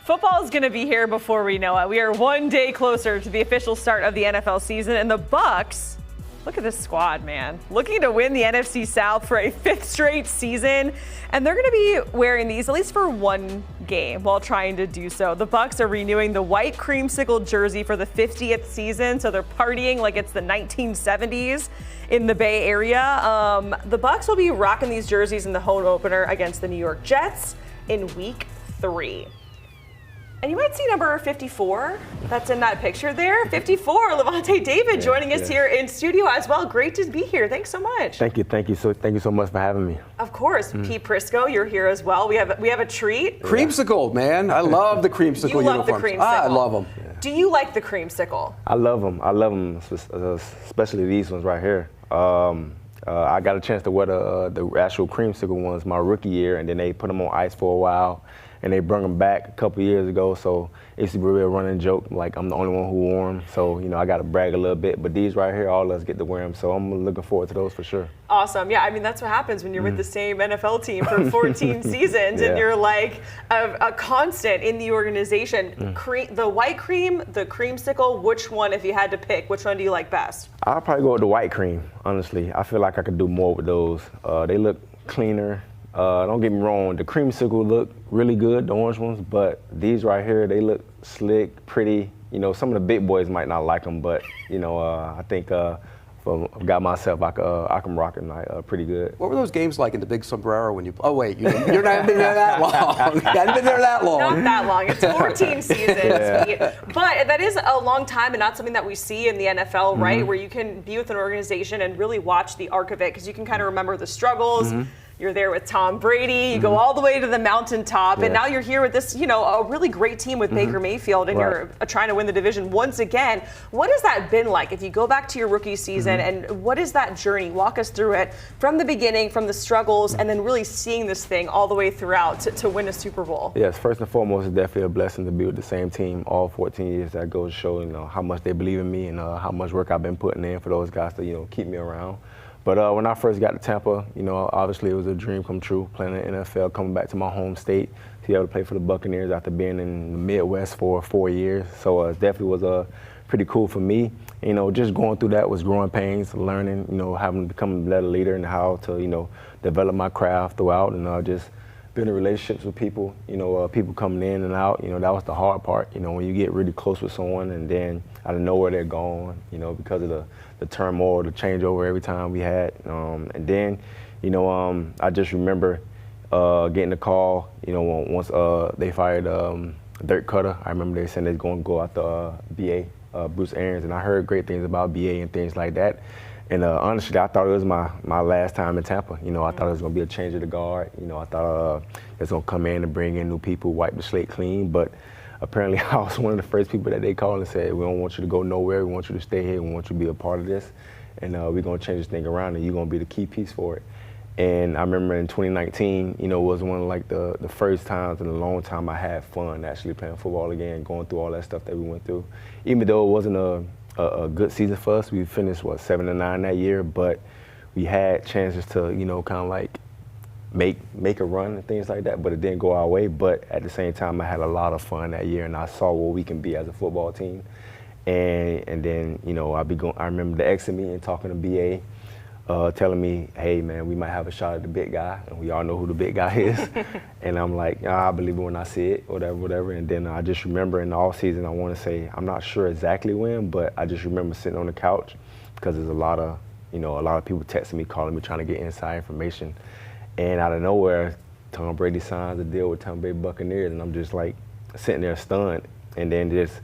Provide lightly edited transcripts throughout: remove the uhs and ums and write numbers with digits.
Football is going to be here before we know it. We are one day closer to the official start of the NFL season, and the Bucs, look at this squad, man. Looking to win the NFC South for a 5th straight season, and they're going to be wearing these at least for one game while trying to do so. The Bucs are renewing the white creamsicle jersey for the 50th season, so they're partying like it's the 1970s in the Bay Area. The Bucs will be rocking these jerseys in the home opener against the New York Jets in Week 3. And you might see number 54 that's in that picture there. 54, Lavonte David joining us here in studio as well. Great to be here. Thanks so much. Thank you so much for having me. Of course. Pete Prisco, you're here as well. We have a treat. Creamsicle, man. I love the creamsicle You love uniforms. the creamsicle. I love them. Do you like the creamsicle? I love them, especially these ones right here. I got a chance to wear the actual creamsicle ones my rookie year, and then they put them on ice for a while. And they brought them back a couple years ago, so it used to be a real running joke, like I'm the only one who wore them. So, I got to brag a little bit. But these right here, all of us get to wear them, so I'm looking forward to those for sure. Awesome. Yeah, I mean, that's what happens when you're with the same NFL team for 14 seasons, and you're like a constant in the organization. The white cream, the creamsicle, which one, if you had to pick, which one do you like best? I'll probably go with the white cream, honestly. I feel like I could do more with those. They look cleaner. Don't get me wrong, the creamsicle look really good, the orange ones, but these right here, they look slick, pretty. Some of the big boys might not like them, but I think for a guy myself, I can rock them pretty good. What were those games like in the big sombrero when you? Oh wait, you're not been there that long. You haven't been there that long. Not that long. It's 14 seasons, but that is a long time, and not something that we see in the NFL, right? Where you can be with an organization and really watch the arc of it, because you can kind of remember the struggles. You're there with Tom Brady. You go all the way to the mountaintop, and now you're here with this, a really great team with Baker Mayfield, and you're trying to win the division once again. What has that been like? If you go back to your rookie season, and what is that journey? Walk us through it from the beginning, from the struggles, and then really seeing this thing all the way throughout to win a Super Bowl. Yes, first and foremost, it's definitely a blessing to be with the same team all 14 years. That goes to show, how much they believe in me and how much work I've been putting in for those guys to, keep me around. But when I first got to Tampa, obviously it was a dream come true, playing in the NFL, coming back to my home state, to be able to play for the Buccaneers after being in the Midwest for 4 years. So it definitely was pretty cool for me. Just going through that was growing pains, learning, having to become a better leader and how to, develop my craft throughout, and just building relationships with people, people coming in and out. That was the hard part, when you get really close with someone and then out of nowhere they're gone, because of the turmoil, the changeover every time we had. And then, I just remember getting the call, once they fired Dirk Cutter. I remember they said they're going to go after BA, Bruce Arians, and I heard great things about BA and things like that. And honestly, I thought it was my last time in Tampa. I thought it was going to be a change of the guard. I thought it was going to come in and bring in new people, wipe the slate clean. But apparently, I was one of the first people that they called and said, we don't want you to go nowhere. We want you to stay here. We want you to be a part of this. And we're going to change this thing around, and you're going to be the key piece for it. And I remember in 2019, was one of the first times in a long time I had fun actually playing football again, going through all that stuff that we went through. Even though it wasn't a good season for us. We finished 7-9 that year, but we had chances to kind of like make a run and things like that, but it didn't go our way. But at the same time, I had a lot of fun that year, and I saw what we can be as a football team. And then I remember the exit me and talking to BA, telling me, hey man, we might have a shot at the big guy, and we all know who the big guy is. And I'm like, I believe it when I see it, whatever. And then I just remember in the off season, I want to say, I'm not sure exactly when, but I just remember sitting on the couch, because there's a lot of people texting me, calling me, trying to get inside information. And out of nowhere, Tom Brady signs a deal with Tampa Bay Buccaneers, and I'm just like sitting there stunned. And then just,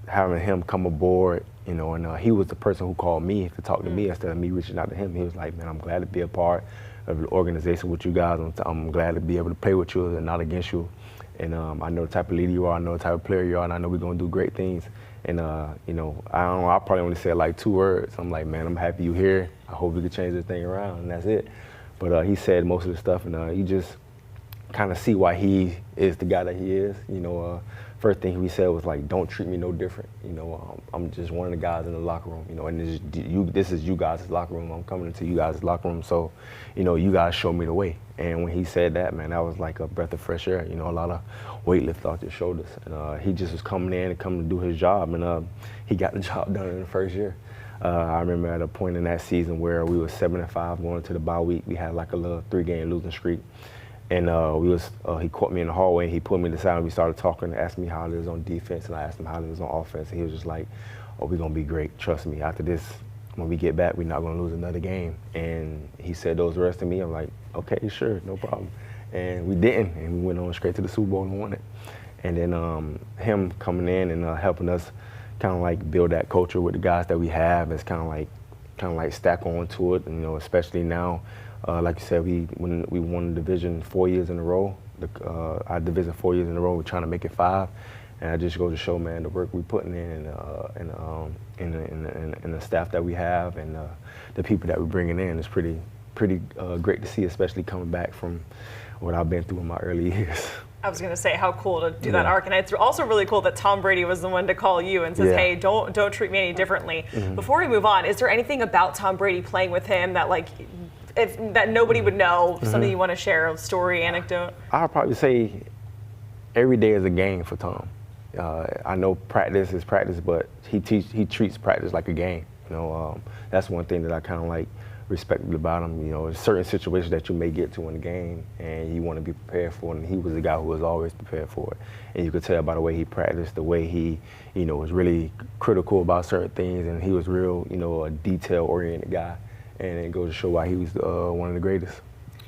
having him come aboard, and he was the person who called me to talk to me instead of me reaching out to him. He was like, man, I'm glad to be a part of the organization with you guys. I'm glad to be able to play with you and not against you. And I know the type of leader you are, I know the type of player you are, and I know we're going to do great things. And, I probably only said like 2 words. I'm like, man, I'm happy you're here. I hope we can change this thing around, and that's it. But he said most of the stuff, and you just kind of see why he is the guy that he is. first thing he said was like, "Don't treat me no different." I'm just one of the guys in the locker room. And this is you guys' locker room. I'm coming into you guys' locker room, so you guys show me the way. And when he said that, man, that was like a breath of fresh air. A lot of weight lifted off your shoulders. And he just was coming in and coming to do his job, and he got the job done in the first year. I remember at a point in that season where we were 7-5 going into the bye week. We had like a little 3-game losing streak. And he caught me in the hallway, and he pulled me to the side, and we started talking and asked me how it was on defense, and I asked him how it was on offense. And he was just like, "Oh, we're going to be great. Trust me. After this, when we get back, we're not going to lose another game." And he said those words to me. I'm like, "Okay, sure, no problem." And we didn't, and we went on straight to the Super Bowl and won it. And then him coming in and helping us kind of like build that culture with the guys that we have is kind of like stack on to it, and, especially now. Like you said, we won the division 4 years in a row. Our division 4 years in a row. We're trying to make it 5, and I just go to show, man, the work we're putting in, and the staff that we have, and the people that we're bringing in is pretty great to see, especially coming back from what I've been through in my early years. I was going to say, how cool to do that arc. And it's also really cool that Tom Brady was the one to call you and says, "Hey, don't treat me any differently." Before we move on, is there anything about Tom Brady playing with him that that nobody would know, something you want to share, a story, anecdote? I'll probably say every day is a game for Tom. I know practice is practice, but he treats practice like a game. That's one thing that I kind of like respected about him. There's certain situations that you may get to in the game, and you want to be prepared for it. And he was the guy who was always prepared for it. And you could tell by the way he practiced, the way he, was really critical about certain things, and he was real, a detail-oriented guy. And it goes to show why he was one of the greatest.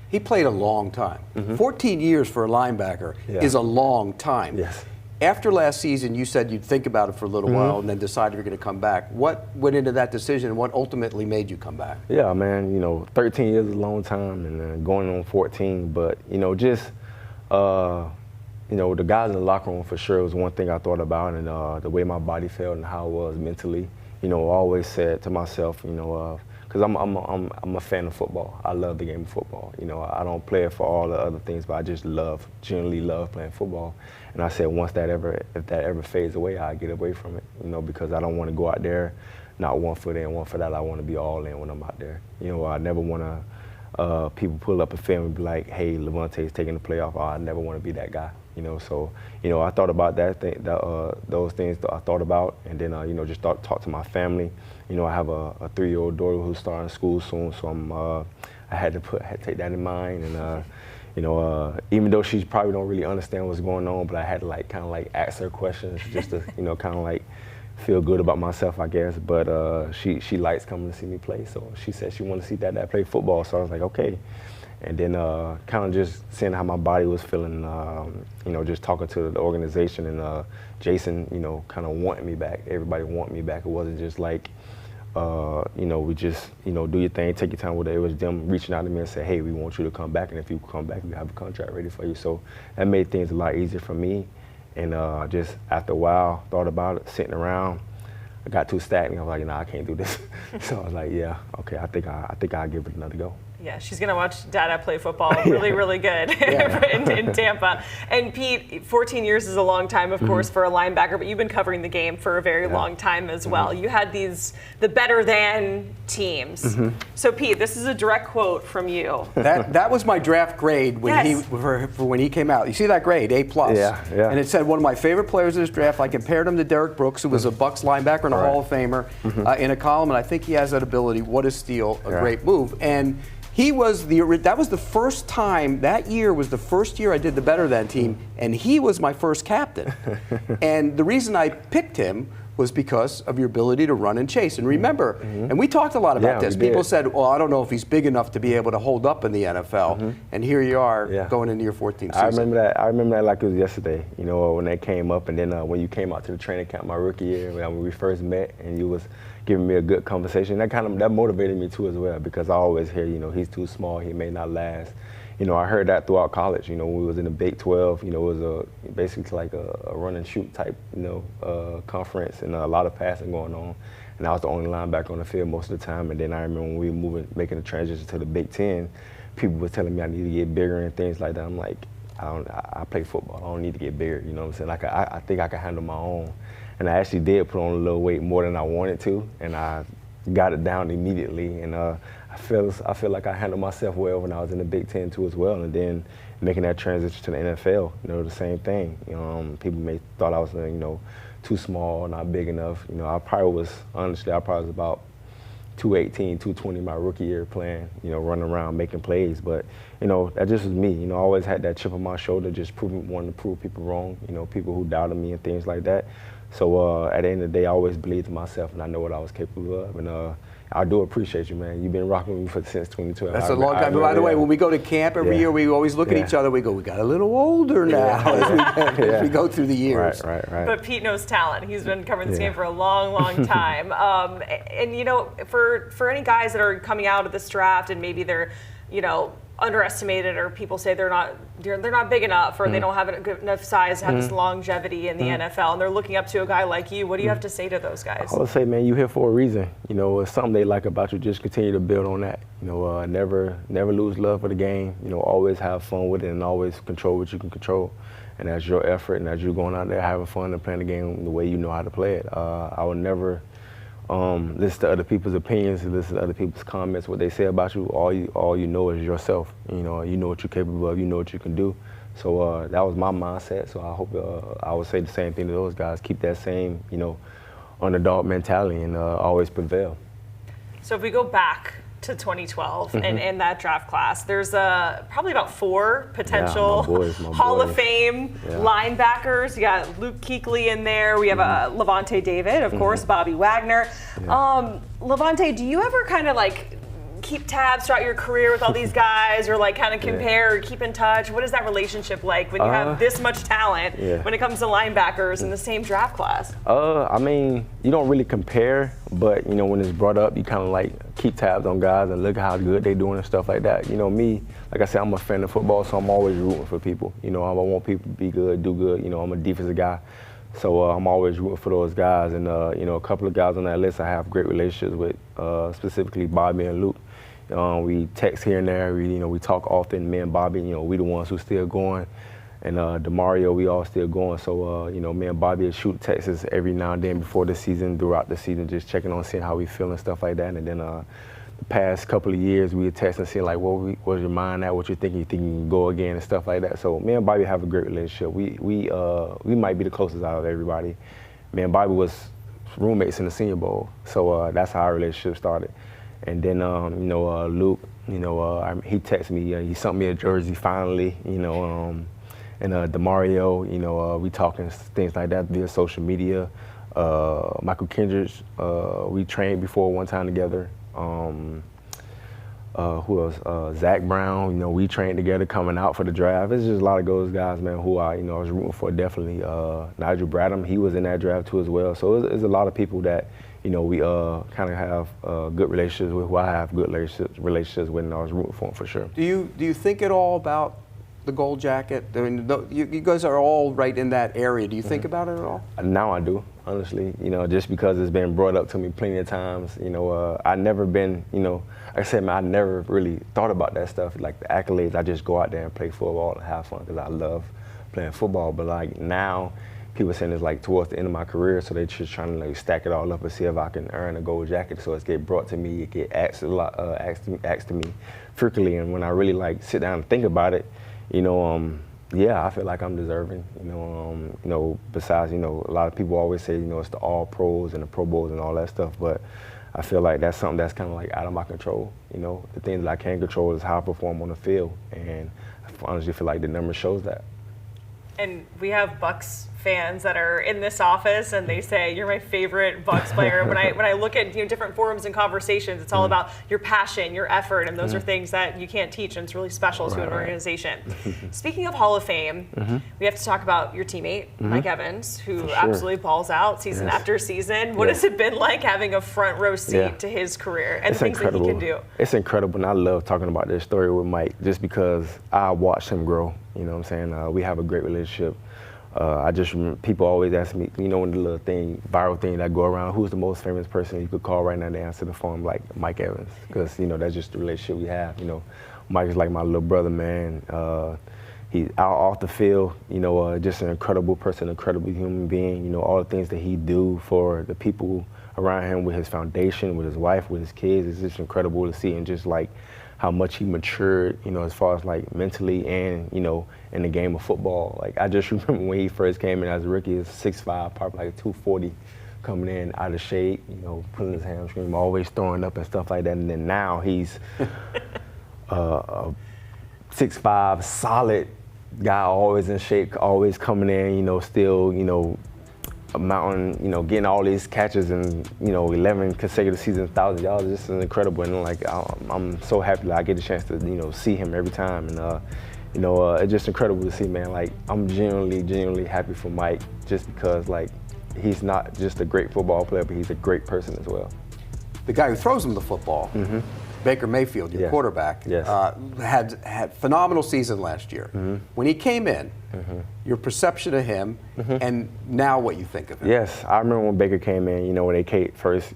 He played a long time. 14 years for a linebacker is a long time. Yes. After last season, you said you'd think about it for a little while and then decided you're going to come back. What went into that decision, and what ultimately made you come back? Yeah, man, 13 years is a long time, and going on 14. But, just, the guys in the locker room for sure was one thing I thought about, and the way my body felt and how it was mentally. I always said to myself, because I'm a fan of football. I love the game of football. I don't play it for all the other things, but I just genuinely love playing football. And I said, if that ever fades away, I get away from it. Because I don't want to go out there, not 1 foot in, 1 foot out. I want to be all in when I'm out there. I never want to people pull up a film and be like, "Hey, Lavonte's taking the playoff." I never want to be that guy. So I thought about those things that I thought about, and then just talk to my family. I have a 3-year-old daughter who's starting school soon, so I had to take that in mind, and even though she probably don't really understand what's going on, but I had to kind of ask her questions just to kind of feel good about myself, I guess. But she likes coming to see me play, so she said she wanted to see Dad play football, so I was like, okay. And then kind of just seeing how my body was feeling, just talking to the organization, and Jason, kind of wanting me back. Everybody wanted me back. It wasn't just like, we just, do your thing, take your time with it. It was them reaching out to me and say, "Hey, we want you to come back, and if you come back, we have a contract ready for you." So that made things a lot easier for me. And just after a while, thought about it, sitting around, I got too stagnant. I was like, "Nah, I can't do this." So I was like, "Yeah, okay, I think I'll give it another go." Yeah, she's going to watch Dada play football really, really good in Tampa. And Pete, 14 years is a long time, of course, for a linebacker, but you've been covering the game for a very long time as well. You had the better than teams. So Pete, this is a direct quote from you. That was my draft grade when when he came out. You see that grade, A+. Yeah. And it said one of my favorite players in this draft. I compared him to Derrick Brooks, who was a Bucs linebacker and a Hall of Famer, in a column, and I think he has that ability. What a steal, a great move. And that was the first time, that year was the first year I did the better than team, and he was my first captain. And the reason I picked him was because of your ability to run and chase. And remember, and we talked a lot about this. People said, "Well, I don't know if he's big enough to be able to hold up in the NFL." And here you are going into your 14th season. I remember that like it was yesterday, when that came up. And then when you came out to the training camp my rookie year, when we first met, and you was giving me a good conversation, that motivated me too as well, because I always hear, he's too small, he may not last. I heard that throughout college. When we was in the Big 12, it was basically like a run and shoot type, conference, and a lot of passing going on. And I was the only linebacker on the field most of the time. And then I remember when we were making the transition to the Big 10, people were telling me I need to get bigger and things like that. I'm like, I play football. I don't need to get bigger. You know what I'm saying? Like I think I can handle my own. And I actually did put on a little weight more than I wanted to, and I got it down immediately. And I feel like I handled myself well when I was in the Big Ten too as well. And then making that transition to the NFL, the same thing. People may thought I was, too small, not big enough. I probably was about 218, 220 my rookie year playing, running around making plays. But, that just was me. I always had that chip on my shoulder, just wanting to prove people wrong, people who doubted me and things like that. So at the end of the day, I always believed in myself, and I know what I was capable of. And I do appreciate you, man. You've been rocking with me since 2012. That's a long time. By the way, when we go to camp every year, we always look at each other. We go, we got a little older now as we go through the years. Right. But Pete knows talent. He's been covering this game for a long, long time. And for any guys that are coming out of this draft and maybe they're, underestimated, or people say they're not big enough, or they don't have enough size to have this longevity in the NFL, and they're looking up to a guy like you. What do you have to say to those guys? I would say, man, you're here for a reason. It's something they like about you. Just continue to build on that. Never lose love for the game. Always have fun with it, and always control what you can control. And that's your effort, and as you're going out there having fun and playing the game the way you know how to play it. I would never listen to other people's opinions, listen to other people's comments, what they say about you. All you know is yourself. You know what you're capable of. You know what you can do. So that was my mindset. So I hope I would say the same thing to those guys. Keep that same, underdog mentality and always prevail. So if we go back to 2012 and that draft class, there's probably about 4 potential Hall of Fame linebackers. You got Luke Kuechly in there. We have Lavonte David, of course, Bobby Wagner. Lavonte, do you ever kind of keep tabs throughout your career with all these guys, or kind of compare or keep in touch? What is that relationship like when you have this much talent when it comes to linebackers in the same draft class? I mean, you don't really compare, but when it's brought up, you kind of keep tabs on guys and look at how good they're doing and stuff like that. Me, like I said, I'm a fan of football, so I'm always rooting for people. I want people to be good, do good. I'm a defensive guy. So I'm always rooting for those guys. And, a couple of guys on that list I have great relationships with, specifically Bobby and Luke. We text here and there. We talk often. Me and Bobby, we the ones who still going. And DeMario, we all still going. So, me and Bobby shoot texts every now and then before the season, throughout the season, just checking on, seeing how we feel and stuff like that. And then the past couple of years, we would text and see where's your mind at, what you're thinking, you think you can go again and stuff like that. So me and Bobby have a great relationship. We might be the closest out of everybody. Me and Bobby was roommates in the Senior Bowl. So that's how our relationship started. And then, Luke, he texted me, he sent me a jersey finally, and DeMario, we talking things like that via social media. Michael Kendricks, we trained before one time together. Who else? Zach Brown, we trained together coming out for the draft. It's just a lot of those guys, man, who I was rooting for definitely. Nigel Bradham, he was in that draft too as well. So it's a lot of people that, we kind of have good relationships with, who I have good relationships with, and I was rooting for them for sure. Do you think at all about the gold jacket? I mean, you guys are all right in that area. Do you think about it at all? Now I do, honestly. Just because it's been brought up to me plenty of times. I never been, like I said, man, I never really thought about that stuff, like the accolades. I just go out there and play football and have fun because I love playing football. But now, people saying it's towards the end of my career, so they're just trying to stack it all up and see if I can earn a gold jacket. So it's get brought to me, it get asked to me frequently, and when I really sit down and think about it, I feel like I'm deserving. Besides, a lot of people always say, it's the All Pros and the Pro Bowls and all that stuff, but I feel like that's something that's kind of out of my control. The things that I can control is how I perform on the field, and I honestly feel like the number shows that. And we have Bucs fans that are in this office, and they say you're my favorite Bucs player. When I look at different forums and conversations, it's all about your passion, your effort, and those are things that you can't teach, and it's really special to an organization. Speaking of Hall of Fame, we have to talk about your teammate Mike Evans, who absolutely balls out season after season. What has it been like having a front row seat to his carear and the things that he can do? It's incredible, and I love talking about this story with Mike just because I watched him grow. You know what I'm saying? We have a great relationship. People always ask me, when the little viral thing that go around, who's the most famous person you could call right now to answer the phone, like Mike Evans, because, that's just the relationship we have. Mike is like my little brother, man. he's out off the field, just an incredible person, incredible human being. All the things that he do for the people around him with his foundation, with his wife, with his kids. It's just incredible to see, and just like how much he matured, as far as like mentally and, in the game of football. Like I just remember when he first came in as a rookie, he was 6'5", probably like 240, coming in out of shape, pulling his hamstring, always throwing up and stuff like that. And then now he's a 6'5", solid guy, always in shape, always coming in, still, a mountain, getting all these catches and, 11 consecutive seasons, 1,000 yards. This is incredible. And like, I'm so happy that I get a chance to, see him every time. And, it's just incredible to see, man. Like, I'm genuinely happy for Mike, just because, like, he's not just a great football player, but he's a great person as well. The guy who throws him the football, Baker Mayfield, your quarterback, had phenomenal season last year. When he came in, your perception of him, and now what you think of him. Yes, I remember when Baker came in, when they came first,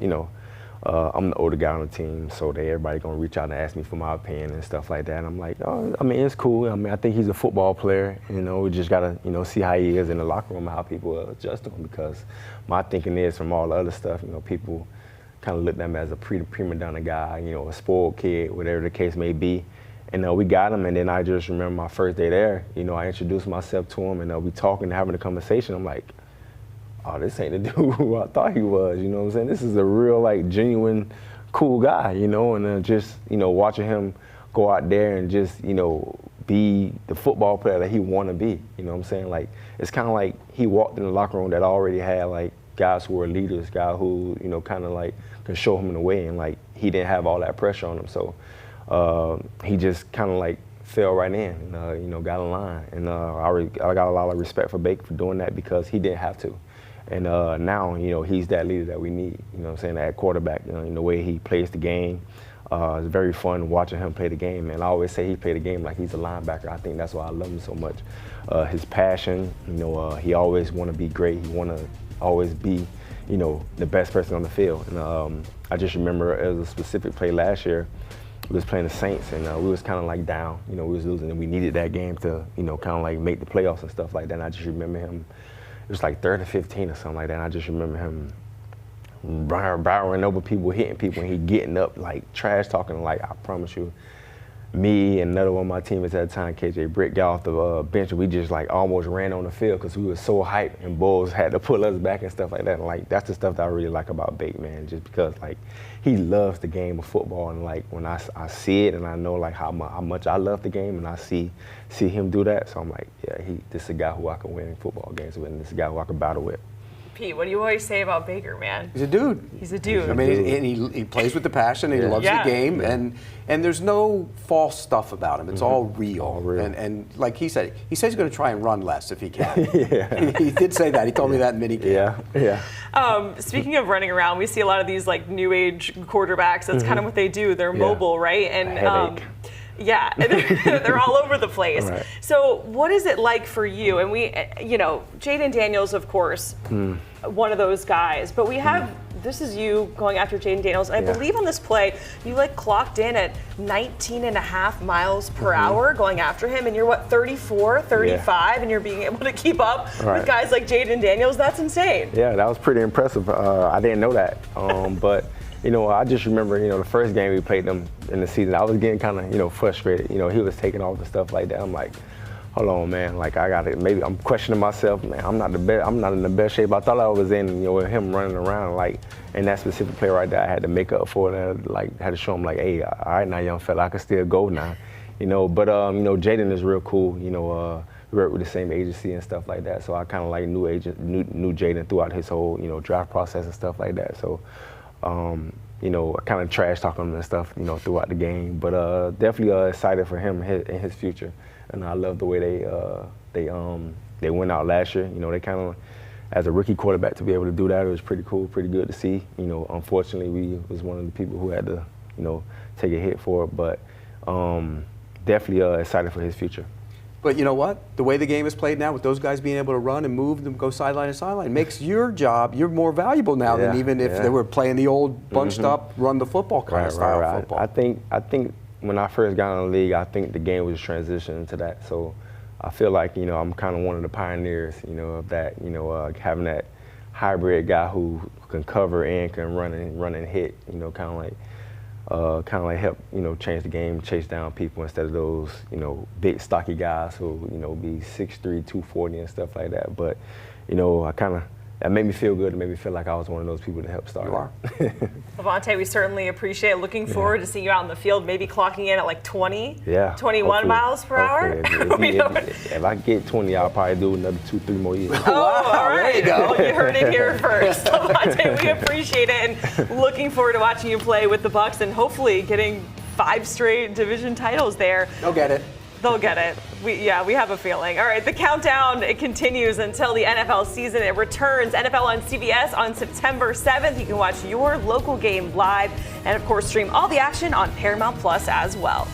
I'm the older guy on the team, so everybody gonna reach out and ask me for my opinion and stuff like that. And I'm like, oh, I mean, it's cool. I mean, I think he's a football player. We just gotta, see how he is in the locker room, how people adjust to him. Because my thinking is, from all the other stuff, people kind of looked at him as a prima donna guy, a spoiled kid, whatever the case may be. And we got him, and then I just remember my first day there. I introduced myself to him, and we talking and having a conversation. I'm like, oh, this ain't the dude who I thought he was, you know what I'm saying? This is a real, like, genuine, cool guy, and just, watching him go out there and just, be the football player that he want to be, you know what I'm saying? Like, it's kind of like he walked in the locker room that already had, like, guys who were leaders, guys who, kind of, like, could show him in a way, and, like, he didn't have all that pressure on him, so he just kind of, like, fell right in and, got in line. And I got a lot of respect for Baker for doing that, because he didn't have to. And now, he's that leader that we need, that quarterback, in the way he plays the game. It's very fun watching him play the game. And I always say he played the game like he's a linebacker. I think that's why I love him so much. His passion, he always want to be great. He want to always be, the best person on the field. And I just remember it was a specific play last year. We was playing the Saints, and we was kind of like down. We was losing, and we needed that game to, kind of like make the playoffs and stuff like that. And I just remember him. It was like 3rd and 15 or something like that. And I just remember him barreling over people, hitting people, and he getting up, like, trash talking. Like, I promise you, me and another one of my teammates at the time, KJ Britt, got off the bench, and we just, like, almost ran on the field because we were so hyped, and Bulls had to pull us back and stuff like that. And, like, that's the stuff that I really like about Bake, man, just because, like, he loves the game of football. And, like, when I see it, and I know, like, how much I love the game, and I see him do that, so I'm like, yeah, this is a guy who I can win football games with, and this is a guy who I can battle with. Pete, what do you always say about Baker, man? He's a dude. He's a dude. I mean, and he plays with the passion, and he loves the game, and there's no false stuff about him. It's all real. All real. And like he said he's going to try and run less if he can. He did say that. He told me that in minicamp. Yeah. Speaking of running around, we see a lot of these, like, new age quarterbacks. That's kind of what they do. They're mobile, right? And yeah, they're all over the place. Right. So what is it like for you? And we, Jayden Daniels, of course, one of those guys. But we have, this is you going after Jayden Daniels. And I believe on this play, you, like, clocked in at 19.5 miles per hour going after him. And you're, what, 34, 35? And you're being able to keep up with guys like Jayden Daniels. That's insane. Yeah, that was pretty impressive. I didn't know that. But I just remember, the first game we played them in the season, I was getting kind of, frustrated. He was taking off and stuff like that. I'm like, hold on, man. Like, I got it. Maybe I'm questioning myself, man. I'm not in the best shape I thought I was in, with him running around. Like, in that specific play right there, I had to make up for it. I had to show him, like, hey, all right now, young fella, I can still go now. But, Jayden is real cool. We work with the same agency and stuff like that. So I kind of, like, knew Jayden throughout his whole, draft process and stuff like that. So, I kind of trash talking him and stuff, throughout the game. But definitely excited for him in his future. And I love the way they went out last year. They kind of, as a rookie quarterback, to be able to do that, it was pretty cool, pretty good to see. Unfortunately, we was one of the people who had to, take a hit for it. But definitely excited for his future. But you know what? The way the game is played now, with those guys being able to run and move and go sideline to sideline, makes your job, you're more valuable now than even if they were playing the old bunched up, run the football kind of style football. I think when I first got in the league, I think the game was transitioning to that. So I feel like, you know, I'm kind of one of the pioneers, you know, of that, you know, having that hybrid guy who can cover and can run and hit, you know, kind of like help, you know, change the game, chase down people instead of those, you know, big stocky guys who, you know, be 6'3", 240 and stuff like that. But, you know, that made me feel good. It made me feel like I was one of those people to help start. You are. Lavonte, we certainly appreciate it. Looking forward to seeing you out in the field, maybe clocking in at like 21 hopefully, miles per hour. If I get 20, I'll probably do another 2-3 more years. Oh, all right. There you go. Well, you heard it here first. Lavonte, we appreciate it, and looking forward to watching you play with the Bucs and hopefully getting 5 straight division titles there. They'll get it. They'll get it. We have a feeling. All right, the countdown, it continues until the NFL season. It returns. NFL on CBS on September 7th. You can watch your local game live and, of course, stream all the action on Paramount Plus as well.